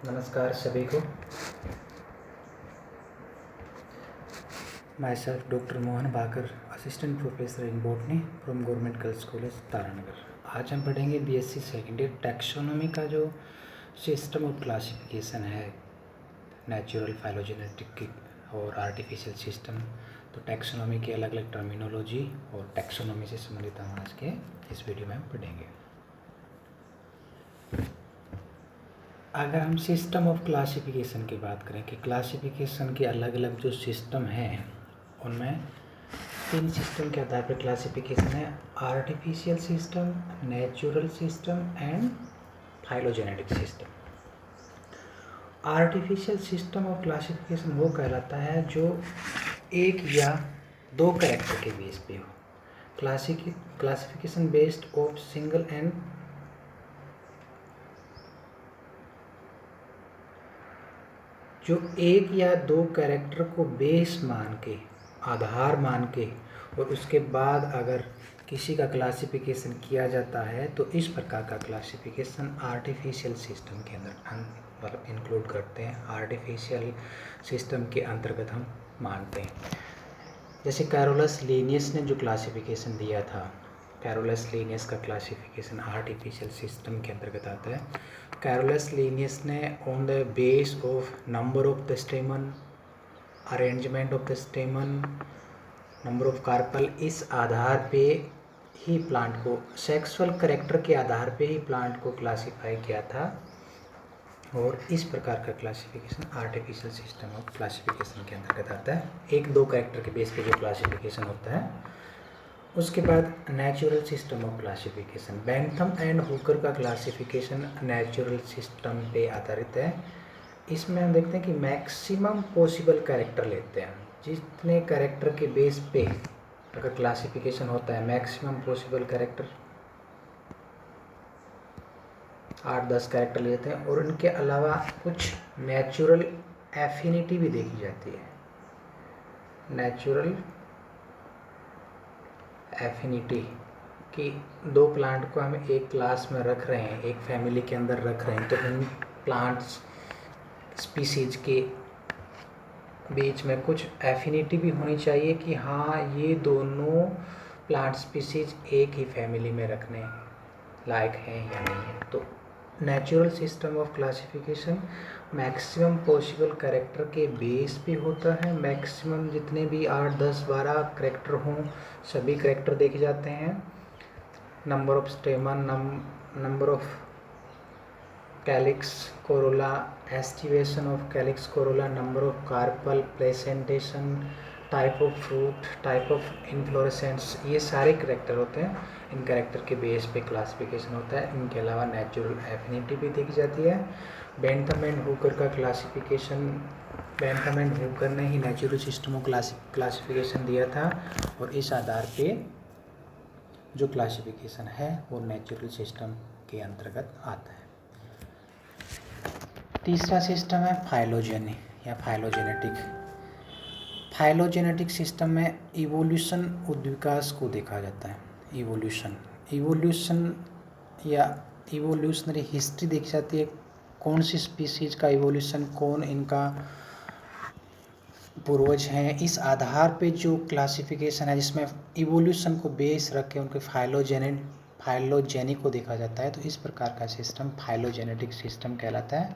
नमस्कार सभी को। Myself doctor Mohan Bhakar, assistant professor in botany from government girls college Taranagar. आज हम पढ़ेंगे बीएससी सेकेंड ईयर टैक्सोनॉमी का जो सिस्टम ऑफ क्लासिफिकेशन है, नेचुरल, फाइलोजेनेटिक और आर्टिफिशियल सिस्टम। तो टैक्सोनॉमी की अलग अलग टर्मिनोलॉजी और टैक्सोनॉमी से संबंधित हम आज के इस वीडियो में हम पढ़ेंगे। अगर हम सिस्टम ऑफ क्लासिफिकेशन की बात करें कि क्लासिफिकेशन के अलग अलग जो सिस्टम हैं, उनमें 3 सिस्टम के आधार पर क्लासिफिकेशन है: artificial system, natural system and phylogenetic system. Artificial system of classification वो कहलाता है जो एक या दो कैरेक्टर के बेस पे हो। Classification based of single and जो एक या दो कैरेक्टर को बेस मान के, आधार मान के, और उसके बाद अगर किसी का क्लासिफिकेशन किया जाता है तो इस प्रकार का क्लासिफिकेशन आर्टिफिशियल सिस्टम के अंदर इंक्लूड करते हैं, आर्टिफिशियल सिस्टम के अंतर्गत हम मानते हैं। जैसे कैरोलस लीनियस ने जो क्लासिफिकेशन दिया था, कैरोलस लीनियस का क्लासिफिकेशन आर्टिफिशियल सिस्टम के अंतर्गत आता है। कैरोलस लीनियस ने on the base of number of the stamen, arrangement of the stamen, number of carpel, इस आधार पे ही प्लांट को, सेक्सुअल कैरेक्टर के आधार पे ही प्लांट को क्लासिफाई किया था। और इस प्रकार का classification artificial system of classification के अंतर्गत आता है। एक दो कैरेक्टर के बेस पे जो क्लासिफिकेशन होता है। उसके बाद natural system of classification, Bentham and Hooker का क्लासिफिकेशन नेचुरल सिस्टम पे आधारित है। इसमें हम देखते हैं कि मैक्सिमम पॉसिबल कैरेक्टर लेते हैं, जितने कैरेक्टर के बेस पे अगर क्लासिफिकेशन होता है, मैक्सिमम पॉसिबल कैरेक्टर 8-10 कैरेक्टर लेते हैं। और उनके अलावा कुछ नेचुरल एफिनिटी भी देखी जाती है। नेचुरल एफिनिटी कि दो प्लांट को हम एक क्लास में रख रहे हैं, एक फैमिली के अंदर रख रहे हैं, तो इन प्लांट्स स्पीसीज के बीच में कुछ एफिनिटी भी होनी चाहिए कि हाँ, ये दोनों प्लांट स्पीसीज एक ही फैमिली में रखने लायक हैं या नहीं है। तो natural system of classification maximum possible character के बेस पे होता है। मैक्सिमम जितने भी 8, 10, 12 कैरेक्टर हों, सभी कैरेक्टर देखे जाते हैं। Number of stamen, number of calyx corolla, aestivation of calyx corolla, number of carpel, placentation, type of fruit, type of inflorescence, ये सारे कैरेक्टर होते हैं। इन कैरेक्टर के बेस पे क्लासिफिकेशन होता है। इनके अलावा नेचुरल एफिनिटी भी देखी जाती है। बेंथम एंड हुकर का क्लासिफिकेशन, बेंथम एंड हुकर ने ही नेचुरल सिस्टम ऑफ क्लासिफिकेशन दिया था, और इस आधार पे जो क्लासिफिकेशन है वो नेचुरल सिस्टम के अंतर्गत आता है। तीसरा सिस्टम है फाइलोजेनी या फाइलोजेनेटिक। फाइलोजेनेटिक सिस्टम में इवोल्यूशन, उद्विकास को देखा जाता है। इवोल्यूशन या इवोल्यूशनरी हिस्ट्री देखी जाती है, कौन सी स्पीसीज का इवोल्यूशन, कौन इनका पूर्वज हैं। इस आधार पे जो क्लासिफिकेशन है जिसमें इवोल्यूशन को बेस रख के उनके फाइलोजेनी को देखा जाता है, तो इस प्रकार का सिस्टम फाइलोजेनेटिक सिस्टम कहलाता है।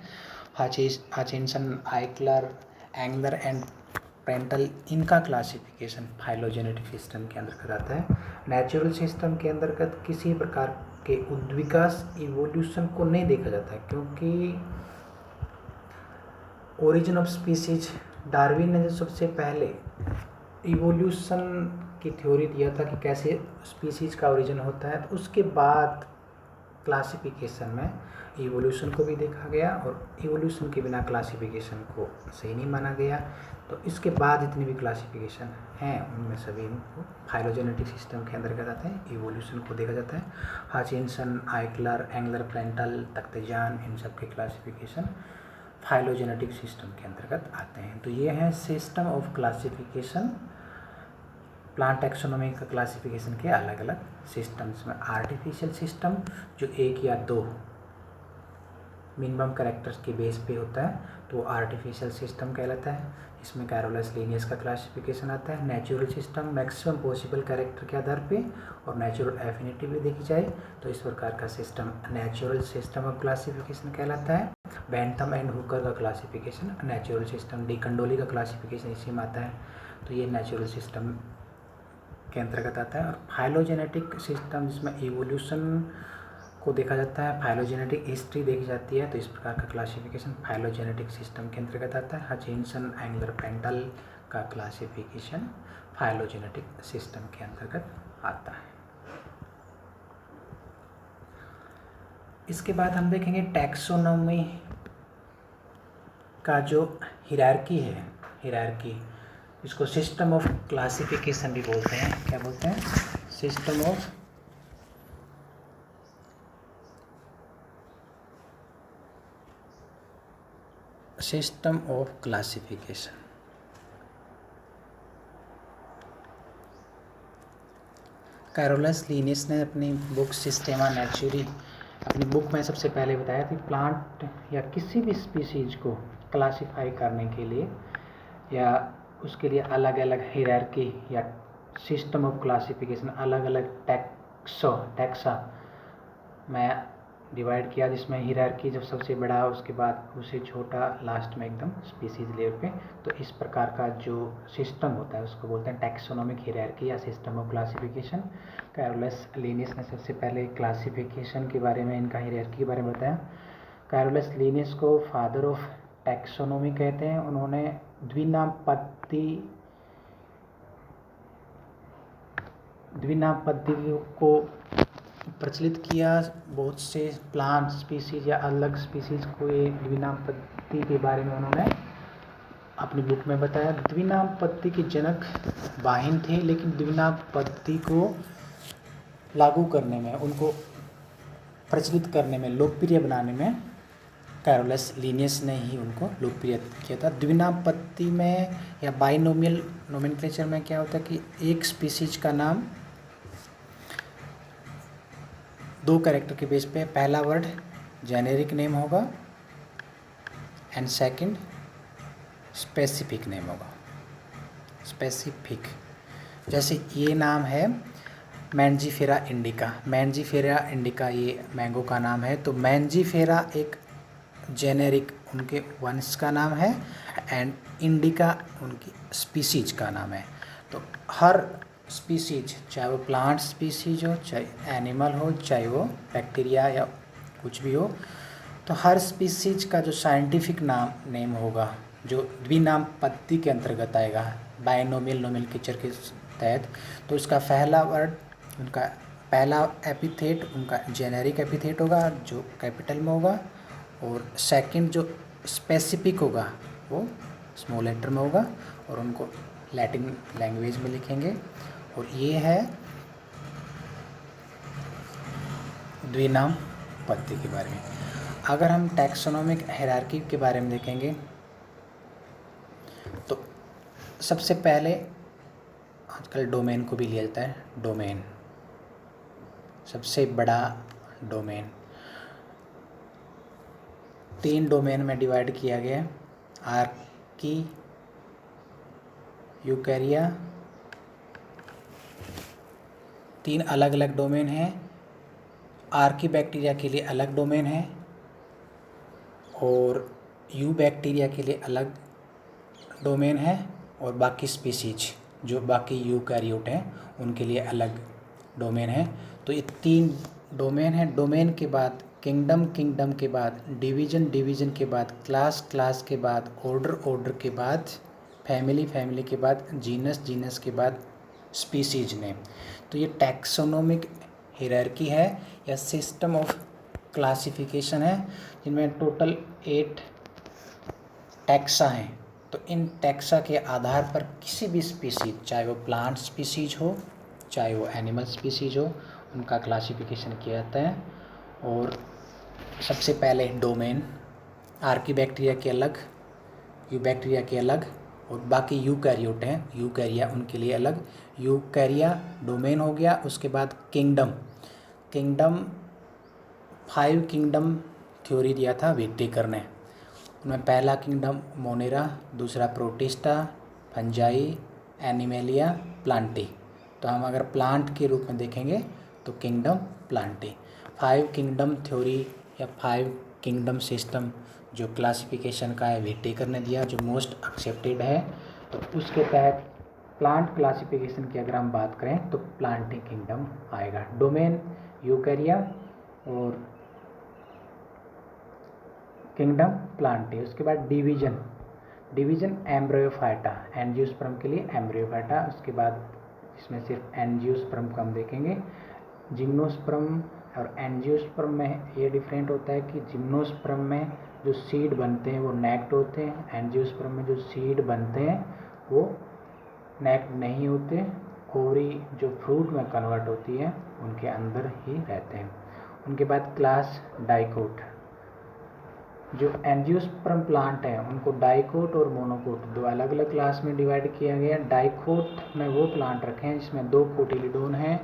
हचिंसन, आइक्लर, एंगलर एंड प्रेंटल, इनका क्लासिफिकेशन फाइलोजेनेटिक सिस्टम के अंतर्गत आता है। नेचुरल सिस्टम के अंतर्गत किसी प्रकार के उद्विकास, इवोल्यूशन को नहीं देखा जाता है, क्योंकि ओरिजिन ऑफ स्पीसीज, डार्विन ने जो सबसे पहले इवोल्यूशन की थ्योरी दिया था कि कैसे स्पीसीज का ओरिजिन होता है, तो उसके बाद क्लासिफिकेशन में इवोल्यूशन को भी देखा गया, और इवोल्यूशन के बिना क्लासिफिकेशन को सही नहीं माना गया। तो इसके बाद जितनी भी क्लासिफिकेशन हैं उनमें सभी फाइलोजेनेटिक सिस्टम के अंतर्गत आते हैं। इवोल्यूशन को देखा जाता है। हचिंसन, आइक्लर, एंगलर, प्रेंटल, तख्तजान, इन सब के क्लासिफिकेशन फाइलोजेनेटिक सिस्टम के अंतर्गत आते हैं। तो ये है system of classification, plant taxonomy का क्लासिफिकेशन के अलग अलग सिस्टम्स में। आर्टिफिशियल सिस्टम जो एक या दो मिनिमम कैरेक्टर्स के बेस पे होता है तो आर्टिफिशियल सिस्टम कहलाता है। इसमें कैरोलस लीनियस का क्लासिफिकेशन आता है। Natural system maximum possible character के आधार पे और नेचुरल एफिनिटी भी देखी जाए तो इस प्रकार का system natural system of classification कहलाता है। बेंथम एंड हुकर का classification natural system, D Kandoli का क्लासिफिकेशन इसी में आता है। तो ये नेचुरल सिस्टम के अंतर्गत आता है। और फाइलोजेनेटिक सिस्टम जिसमें इवोल्यूशन को देखा जाता है, फाइलोजेनेटिक हिस्ट्री देखी जाती है, तो इस प्रकार का क्लासिफिकेशन फाइलोजेनेटिक सिस्टम के अंतर्गत आता है। हचिंसन एंगलर पेंटल का क्लासिफिकेशन फाइलोजेनेटिक सिस्टम के अंतर्गत आता है। इसके बाद हम देखेंगे टैक्सोनॉमी का जो हिरार्की है, हिरार्की इसको सिस्टम ऑफ क्लासिफिकेशन भी बोलते हैं। क्या बोलते हैं? System of classification. Carolus Linnaeus ने अपनी बुक सिस्टेमा नेचुरी अपनी बुक में सबसे पहले बताया कि प्लांट या किसी भी स्पीसीज को क्लासिफाई करने के लिए या उसके लिए अलग अलग हिरार्की या सिस्टम ऑफ क्लासिफिकेशन अलग अलग टैक्सा में डिवाइड किया, जिसमें हिरार्की जब सबसे बड़ा उसके बाद उसे छोटा लास्ट में एकदम स्पीसीज लेवल पे। तो इस प्रकार का जो सिस्टम होता है उसको बोलते हैं टैक्सोनॉमिक हिरार्की या system of classification. Carolus Linnaeus ने सबसे पहले क्लासिफिकेशन के बारे में, इनका हिरार्की के बारे में बताया। कैरोलस लीनियस को फादर ऑफ टैक्सोनॉमी कहते हैं। उन्होंने द्विनाम पद्धति को प्रचलित किया। बहुत से प्लांट स्पीसीज या अलग स्पीसीज को ये द्विनाम पद्धति के बारे में उन्होंने अपनी बुक में बताया। द्विनाम पद्धति के जनक बाहिन थे, लेकिन द्विनाम पद्धति को लागू करने में, उनको प्रचलित करने में, लोकप्रिय बनाने में कैरोलस लीनियस ने ही उनको लोकप्रिय किया था। द्विनाम पद्धति में या बाइनोमियल नोमेनक्लेचर में क्या होता है कि एक स्पीसीज का नाम दो कैरेक्टर के बेस पे, पहला वर्ड जेनेरिक नेम होगा एंड सेकंड स्पेसिफिक नेम होगा। स्पेसिफिक, जैसे ये नाम है मैंजीफेरा इंडिका। मैंजीफेरा इंडिका ये मैंगो का नाम है, तो मैंजीफेरा एक जेनेरिक उनके वंश का नाम है एंड इंडिका उनकी स्पीसीज का नाम है। तो हर स्पीसीज, चाहे वो प्लांट स्पीसीज हो, चाहे एनिमल हो, चाहे वो बैक्टीरिया या कुछ भी हो, तो हर स्पीसीज का जो साइंटिफिक नेम होगा जो द्विनाम पद्धति के अंतर्गत आएगा बाइनोमियल नोमेनक्लेचर के तहत, तो उसका पहला वर्ड, उनका पहला एपिथेट उनका जेनेरिक एपिथेट होगा जो कैपिटल में होगा, और सेकंड जो स्पेसिफिक होगा वो स्मॉल लेटर में होगा और उनको लैटिन लैंग्वेज में लिखेंगे। और ये है द्विनाम पद्धति के बारे में। अगर हम टैक्सोनॉमिक हायरार्की के बारे में देखेंगे तो सबसे पहले आजकल डोमेन को भी लिया जाता है। डोमेन सबसे बड़ा डोमेन 3 डोमेन में डिवाइड किया गया है। आर्की, यूकैरिया, 3 अलग अलग डोमेन हैं। आर्की बैक्टीरिया के लिए अलग डोमेन है और यू बैक्टीरिया के लिए अलग डोमेन है, और बाकी स्पीसीज जो बाकी यूकैरियोट हैं उनके लिए अलग डोमेन है। तो ये 3 डोमेन हैं। डोमेन के बाद किंगडम, किंगडम के बाद डिवीज़न, डिवीज़न के बाद क्लास, क्लास के बाद ऑर्डर, ऑर्डर के बाद फैमिली, फैमिली के बाद जीनस, जीनस के बाद स्पीसीज नेम। तो ये टैक्सोनोमिक हायरार्की है या सिस्टम ऑफ क्लासिफिकेशन है, जिनमें टोटल 8 टैक्सा हैं। तो इन टैक्सा के आधार पर किसी भी स्पीसीज, चाहे वो प्लांट स्पीसीज हो, चाहे वो एनिमल स्पीसीज हो, उनका क्लासिफिकेशन किया जाता है। और सबसे पहले डोमेन, आर्की बैक्टीरिया के अलग, यू बैक्टीरिया के अलग, और बाकी यूकैरियोट हैं, यूकैरिया उनके लिए अलग। यूकैरिया डोमेन हो गया। उसके बाद किंगडम, किंगडम 5 किंगडम थ्योरी दिया था व्हिटेकर ने। उनमें पहला किंगडम मोनेरा, दूसरा प्रोटिस्टा, फंजाई, एनिमेलिया, प्लांटी। तो हम अगर प्लांट के रूप में देखेंगे तो किंगडम प्लांटी। 5 किंगडम थ्योरी या 5 किंगडम सिस्टम जो क्लासिफिकेशन का है व्हिटेकर ने दिया, जो मोस्ट एक्सेप्टेड है। तो उसके तहत प्लांट क्लासिफिकेशन की अगर हम बात करें तो प्लांटी किंगडम आएगा। डोमेन यूकैरिया और किंगडम प्लांटी। उसके बाद डिवीजन एम्ब्रियोफाइटा, एंजियोस्पर्म के लिए एम्ब्रियोफाइटा। उसके बाद इसमें सिर्फ एंजियोस्पर्म को हम देखेंगे। जिम्नोस्पर्म और एंजियोस्पर्म में ये डिफरेंट होता है कि जिम्नोस्पर्म में जो सीड बनते हैं वो नेक्ड होते हैं, एंजियोस्पर्म में जो सीड बनते हैं वो नेक्ड नहीं होते। ओवरी जो फ्रूट में कन्वर्ट होती है उनके अंदर ही रहते हैं। उनके बाद क्लास डाइकोट। जो एंजियोस्पर्म प्लांट हैं उनको डाइकोट और मोनोकोट दो अलग अलग क्लास में डिवाइड किया गया। डाइकोट में वो प्लांट रखे हैं जिसमें 2 कोटिलिडोन हैं,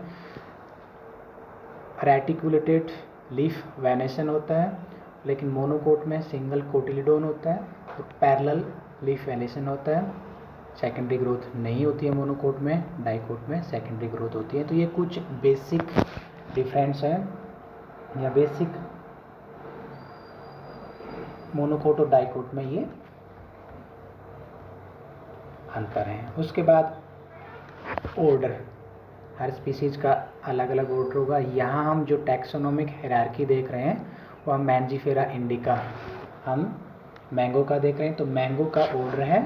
रेटिकुलेटेड लीफ वेनेशन होता है, लेकिन मोनोकोट में सिंगल कोटिलिडोन होता है और पैरेलल लीफ वेनेशन होता है। सेकेंडरी ग्रोथ नहीं होती है मोनोकोट में, डाइकोट में सेकेंडरी ग्रोथ होती है। तो ये कुछ बेसिक डिफरेंस है या बेसिक मोनोकोट और डाइकोट में ये अंतर है। उसके बाद ऑर्डर, हर स्पीसीज का अलग अलग ऑर्डर होगा। यहाँ हम जो टैक्सोनोमिक हायरार्की देख रहे हैं वो हम मैंजीफेरा इंडिका, हम मैंगो का देख रहे हैं। तो मैंगो का ऑर्डर है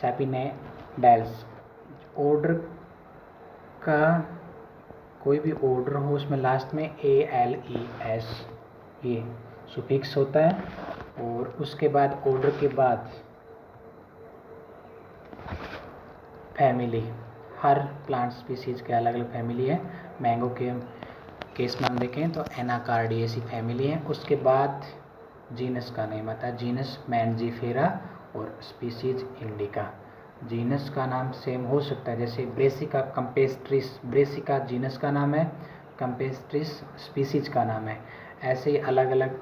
सैपिनेडेल्स। ऑर्डर का कोई भी ऑर्डर हो उसमें लास्ट में ALES ये सुफिक्स होता है। और उसके बाद ऑर्डर के बाद फैमिली, हर प्लांट स्पीसीज के अलग अलग फैमिली है। मैंगो के केस में हम देखें तो एनाकार्डियेसी फैमिली है। उसके बाद जीनस का नेम आता है, जीनस मैंजीफेरा और स्पीसीज इंडिका। जीनस का नाम सेम हो सकता है, जैसे ब्रेसिका कंपेस्ट्रिस, ब्रेसिका जीनस का नाम है, कंपेस्ट्रिस स्पीसीज का नाम है। ऐसे ही अलग अलग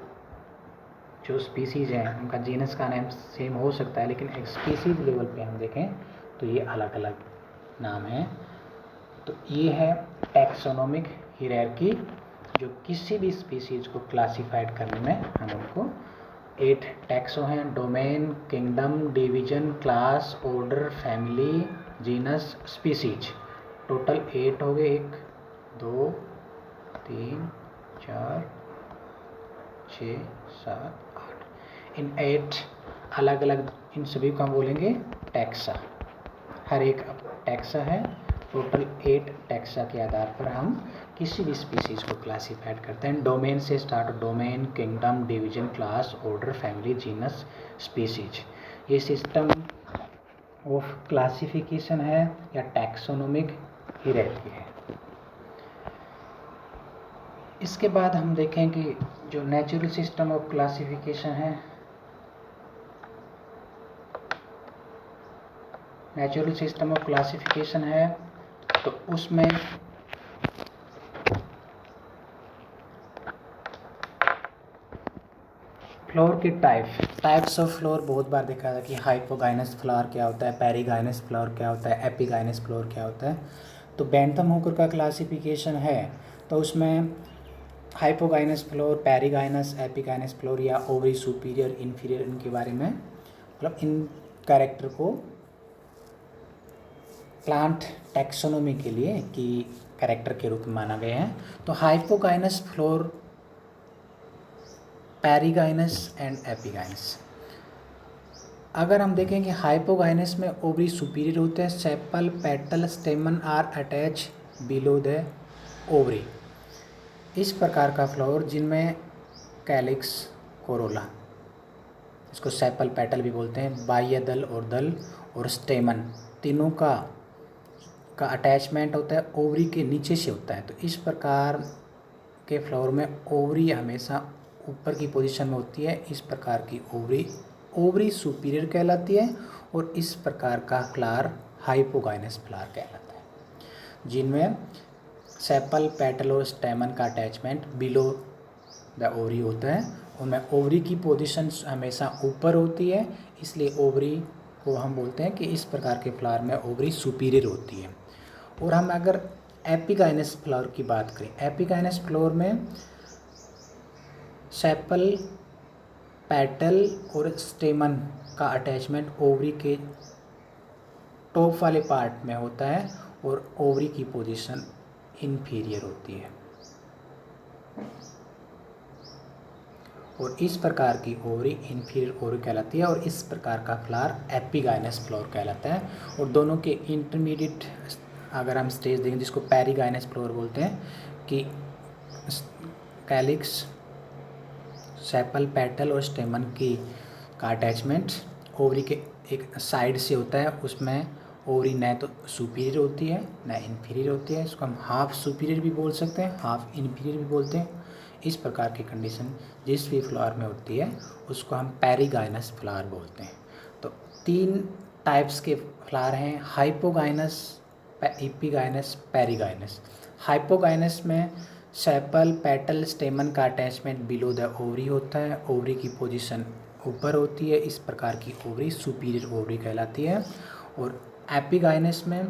जो स्पीसीज हैं उनका जीनस का नाम सेम हो सकता है, लेकिन एक स्पीसीज लेवल पे हम देखें तो ये अलग अलग नाम है। तो ये है टैक्सोनोमिक हायरार्की, जो किसी भी स्पीसीज को क्लासिफाइड करने में हम उनको 8 टैक्सो हैं: domain, kingdom, division, class, order, family, genus, species. Total 8 हो गए, 1 2 3 4 6 7 8। इन 8 अलग अलग, इन सभी को हम बोलेंगे टैक्सा। हर एक टैक्सा है। टोटल 8 टैक्सा के आधार पर हम किसी भी स्पीसीज को क्लासिफाइड करते हैं। डोमेन से start, domain, kingdom, division, class, order, family, genus, species. ये सिस्टम ऑफ क्लासिफिकेशन है या टैक्सोनोमिक हायरार्की है। इसके बाद हम देखें कि जो नेचुरल सिस्टम ऑफ क्लासिफिकेशन है, नेचुरल सिस्टम ऑफ क्लासिफिकेशन है तो उसमें फ्लोर के टाइप्स ऑफ फ्लोर बहुत बार देखा था कि हाइपोगाइनस फ्लावर क्या होता है, पेरिगाइनस फ्लावर क्या होता है, एपिगाइनस फ्लोर क्या होता है। तो बेंथम हुकर का क्लासिफिकेशन है तो उसमें hypogynous floor, perigynous, epigynous floor या ओवरी सुपीरियर, इन्फीरियर, इनके बारे में मतलब इन कैरेक्टर को प्लांट टैक्सोनोमी के लिए कि कैरेक्टर के रूप में माना गया है। तो hypogynous floor, perigynous and epigynous. अगर हम देखें कि हाइपोगाइनस में ओवरी सुपीरियर होते हैं, sepal, petal, stamen are attach below the ovary. इस प्रकार का फ्लावर जिनमें कैलिक्स, कोरोला, इसको सेपल पेटल भी बोलते हैं, बाह्य दल और स्टेमन, तीनों का अटैचमेंट होता है ओवरी के नीचे से होता है। तो इस प्रकार के फ्लावर में ओवरी हमेशा ऊपर की पोजीशन में होती है। इस प्रकार की ओवरी सुपीरियर कहलाती है और इस प्रकार का फ्लावर हाइपोगाइनस फ्लावर कहलाता है, जिनमें सेपल, पेटल और स्टेमन का अटैचमेंट बिलो द ओवरी होता है उनमें ओवरी की पोजीशन हमेशा ऊपर होती है, इसलिए ओवरी को हम बोलते हैं कि इस प्रकार के फ्लावर में ओवरी सुपीरियर होती है। और हम अगर एपिगाइनस फ्लावर की बात करें, एपिगाइनस फ्लावर में सेपल, पेटल और स्टेमन का अटैचमेंट ओवरी के टॉप वाले पार्ट में होता है और ओवरी की पोजीशन इन्फीरियर होती है। और इस प्रकार की ओवरी इन्फीरियर ओवरी कहलाती है और इस प्रकार का फ्लावर एपिगाइनस फ्लावर कहलाता है। और दोनों के इंटरमीडिएट अगर हम स्टेज देखें जिसको पेरिगाइनस फ्लावर बोलते हैं, कि कैलिक्स, सेपल, पेटल और स्टेमन की का अटैचमेंट ओवरी के एक साइड से होता है, उसमें ओवरी न तो सुपीरियर होती है न इन्फीरियर होती है। इसको हम हाफ सुपीरियर भी बोल सकते हैं, हाफ इन्फीरियर भी बोलते हैं। इस प्रकार की कंडीशन जिस भी फ्लावर में होती है उसको हम पेरिगाइनस फ्लावर बोलते हैं। तो 3 टाइप्स के फ्लावर हैं, हाइपोगाइनस, एपिगाइनस, पेरिगाइनस। हाइपोगाइनस में सेपल, पेटल, स्टेमन का अटैचमेंट बिलो द ओवरी होता है, ओवरी की पोजीशन ऊपर होती है, इस प्रकार की ओवरी सुपीरियर ओवरी कहलाती है। और एपिगाइनस में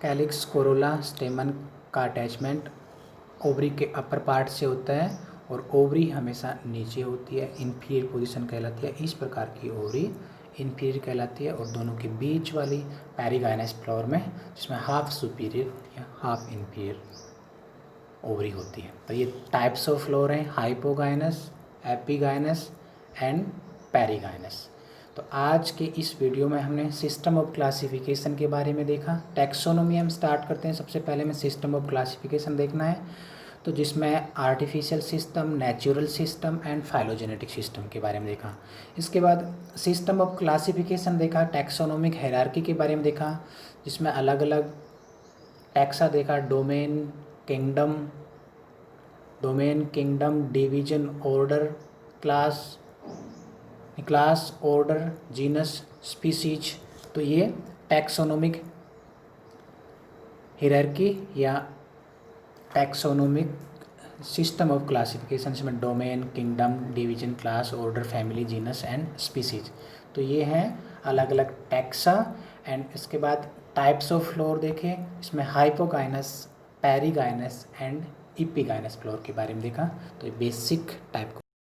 कैलिक्स, कोरोला, स्टेमन का अटैचमेंट ओवरी के अपर पार्ट से होता है और ओवरी हमेशा नीचे होती है, इन्फीरियर पोजीशन कहलाती है। इस प्रकार की ओवरी इन्फीरियर कहलाती है। और दोनों के बीच वाली पेरिगाइनस फ्लावर में जिसमें हाफ सुपीरियर या हाफ इन्फीरियर ओवरी होती है। तो ये टाइप्स ऑफ फ्लावर हैं, हाइपोगाइनस, एपिगाइनस एंड पेरिगाइनस। तो आज के इस वीडियो में हमने सिस्टम ऑफ क्लासिफिकेशन के बारे में देखा। टैक्सोनॉमी हम स्टार्ट करते हैं। सबसे पहले में सिस्टम ऑफ क्लासिफिकेशन देखना है, तो जिसमें artificial system, natural system and phylogenetic system के बारे में देखा। इसके बाद सिस्टम ऑफ क्लासिफिकेशन देखा, टैक्सोनॉमिक हायरार्की के बारे में देखा, जिसमें अलग अलग टैक्सा देखा, domain, kingdom, division, order, class, order, genus, species. तो ये टैक्सोनॉमिक हायरार्की या टैक्सोनॉमिक सिस्टम ऑफ क्लासिफिकेशन, इसमें domain, kingdom, division, class, order, family, genus and species. तो ये हैं अलग अलग टैक्सा। एंड इसके बाद टाइप्स ऑफ फ्लोर देखे, इसमें hypogynous, perigynous and epigynous floor के बारे में देखा। तो ये बेसिक टाइप